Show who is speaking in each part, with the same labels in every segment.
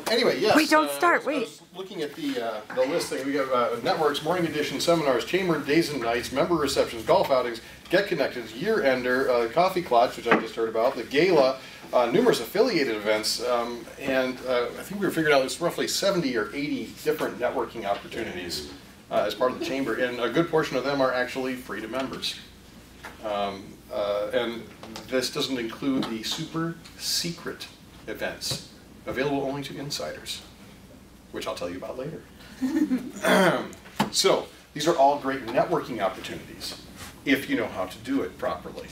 Speaker 1: Anyway, yes.
Speaker 2: Wait, don't start. Wait.
Speaker 1: I was looking at the list thing. We have networks, morning edition, seminars, chamber days and nights, member receptions, golf outings, get connected, year ender, coffee clutch, which I just heard about, the gala, numerous affiliated events, and I think we figured out there's roughly 70 or 80 different networking opportunities as part of the chamber, and a good portion of them are actually free to members. And this doesn't include the super secret events available only to insiders, which I'll tell you about later. So these are all great networking opportunities if you know how to do it properly.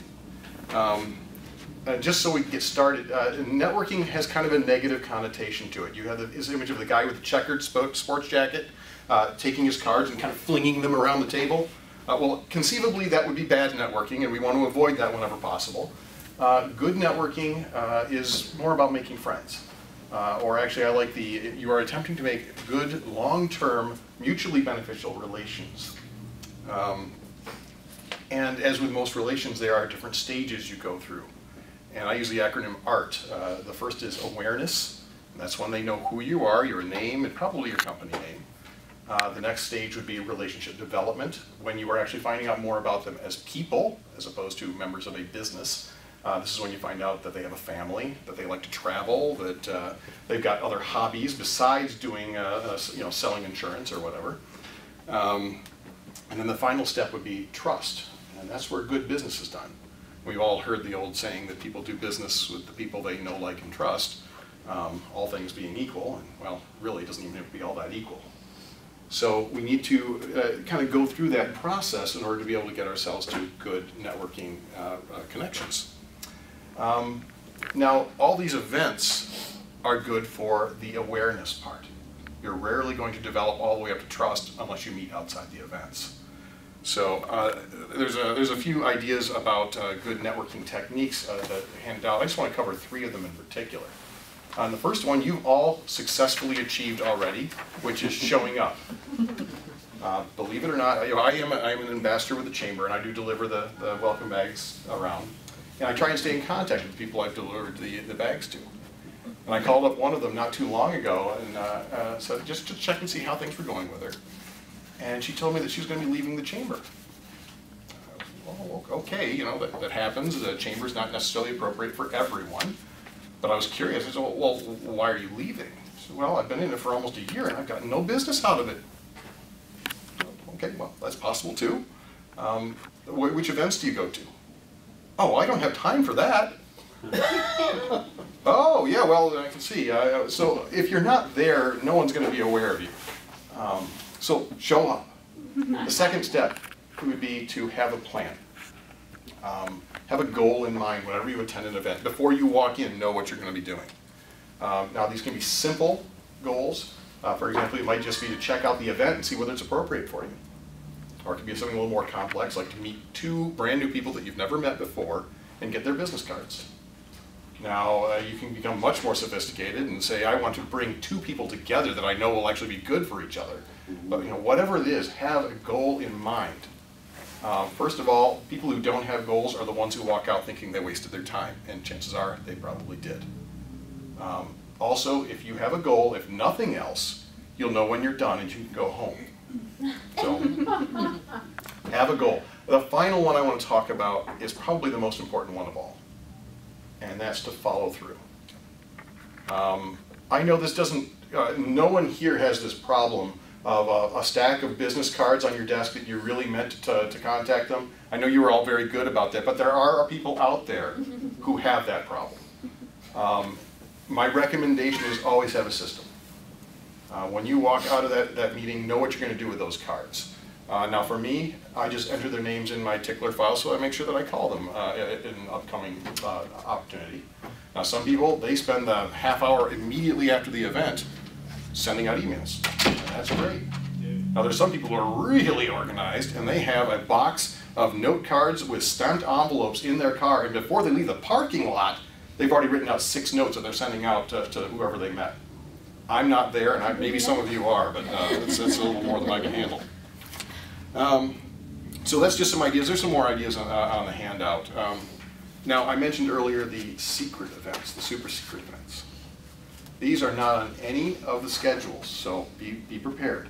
Speaker 1: Just so we can get started, networking has kind of a negative connotation to it. You have this image of the guy with the checkered sports jacket taking his cards and kind of flinging them around the table. Well, conceivably that would be bad networking, and we want to avoid that whenever possible. Good networking is more about making friends. Or actually, I like you are attempting to make good, long-term, mutually beneficial relations. And as with most relations, there are different stages you go through. And I use the acronym ART. The first is awareness. And that's when they know who you are, your name, and probably your company name. The next stage would be relationship development, when you are actually finding out more about them as people, as opposed to members of a business. This is when you find out that they have a family, that they like to travel, that they've got other hobbies besides doing, selling insurance or whatever. And then the final step would be trust, and that's where good business is done. We've all heard the old saying that people do business with the people they know, like, and trust, all things being equal, and well, really it doesn't even have to be all that equal. So we need to kind of go through that process in order to be able to get ourselves to good networking connections. Now, all these events are good for the awareness part. You're rarely going to develop all the way up to trust unless you meet outside the events. So there's a few ideas about good networking techniques that are handed out. I just want to cover 3 of them in particular. The first one you've all successfully achieved already, which is showing up. Believe it or not, I am an ambassador with the chamber, and I do deliver the welcome bags around. And I try and stay in contact with the people I've delivered the bags to. And I called up one of them not too long ago and said, just to check and see how things were going with her. And she told me that she was going to be leaving the chamber. Well, okay, that happens. The chamber is not necessarily appropriate for everyone. But I was curious. I said, well, why are you leaving? She said, well, I've been in it for almost a year and I've got no business out of it. Okay, well, that's possible too. Which events do you go to? Oh, I don't have time for that. Oh, yeah, well, I can see. So if you're not there, no one's going to be aware of you. So show up. The second step would be to have a plan. Have a goal in mind whenever you attend an event. Before you walk in, know what you're going to be doing. Now, these can be simple goals. For example, it might just be to check out the event and see whether it's appropriate for you. Or it could be something a little more complex, like to meet 2 brand new people that you've never met before and get their business cards. Now, you can become much more sophisticated and say, I want to bring 2 people together that I know will actually be good for each other. But whatever it is, have a goal in mind. First of all, people who don't have goals are the ones who walk out thinking they wasted their time, and chances are they probably did. Also, if you have a goal, if nothing else, you'll know when you're done and you can go home. So, have a goal. The final one I want to talk about is probably the most important one of all, and that's to follow through. I know this doesn't, no one here has this problem of a stack of business cards on your desk that you really meant to contact them. I know you were all very good about that, but there are people out there who have that problem. My recommendation is always have a system. When you walk out of that meeting, know what you're going to do with those cards. Now for me, I just enter their names in my tickler file so I make sure that I call them in an upcoming opportunity. Now some people, they spend the half hour immediately after the event sending out emails. That's great. Now there's some people who are really organized and they have a box of note cards with stamped envelopes in their car, and before they leave the parking lot, they've already written out 6 notes that they're sending out to whoever they met. I'm not there, and maybe some of you are, but it's a little more than I can handle. So that's just some ideas. There's some more ideas on the handout. Now, I mentioned earlier the secret events, the super secret events. These are not on any of the schedules, so be prepared.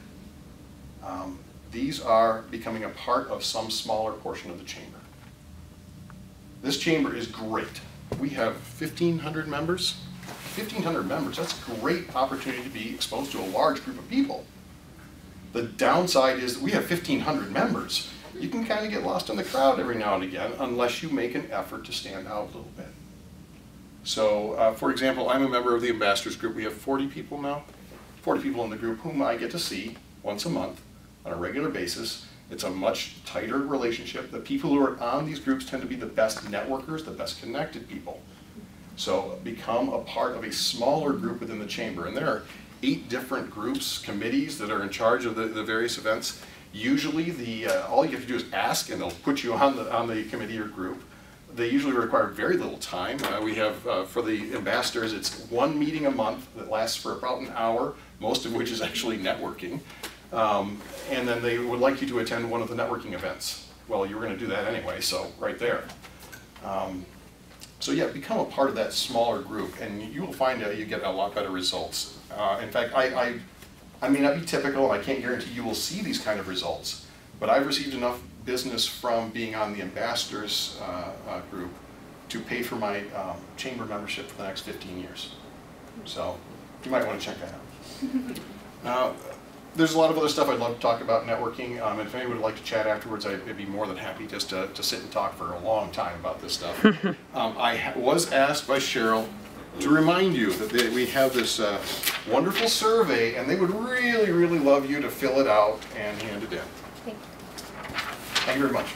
Speaker 1: These are becoming a part of some smaller portion of the chamber. This chamber is great. We have 1,500 members. 1,500 members, that's a great opportunity to be exposed to a large group of people. The downside is that we have 1,500 members. You can kind of get lost in the crowd every now and again unless you make an effort to stand out a little bit. So, for example, I'm a member of the ambassadors group. We have 40 people now, 40 people in the group whom I get to see once a month on a regular basis. It's a much tighter relationship. The people who are on these groups tend to be the best networkers, the best connected people. So become a part of a smaller group within the chamber. And there are 8 different groups, committees that are in charge of the various events. Usually, all you have to do is ask, and they'll put you on the committee or group. They usually require very little time. We have, for the ambassadors, it's 1 meeting a month that lasts for about an hour, most of which is actually networking. And then they would like you to attend one of the networking events. Well, you were going to do that anyway, so right there. So yeah, become a part of that smaller group, and you will find out you get a lot better results. In fact, I may not be typical, and I can't guarantee you will see these kind of results, but I've received enough business from being on the ambassadors group to pay for my chamber membership for the next 15 years. So you might want to check that out. There's a lot of other stuff I'd love to talk about networking, and if anyone would like to chat afterwards, I'd be more than happy just to sit and talk for a long time about this stuff. I was asked by Cheryl to remind you that we have this wonderful survey, and they would really, really love you to fill it out and hand it in. Thank you very much.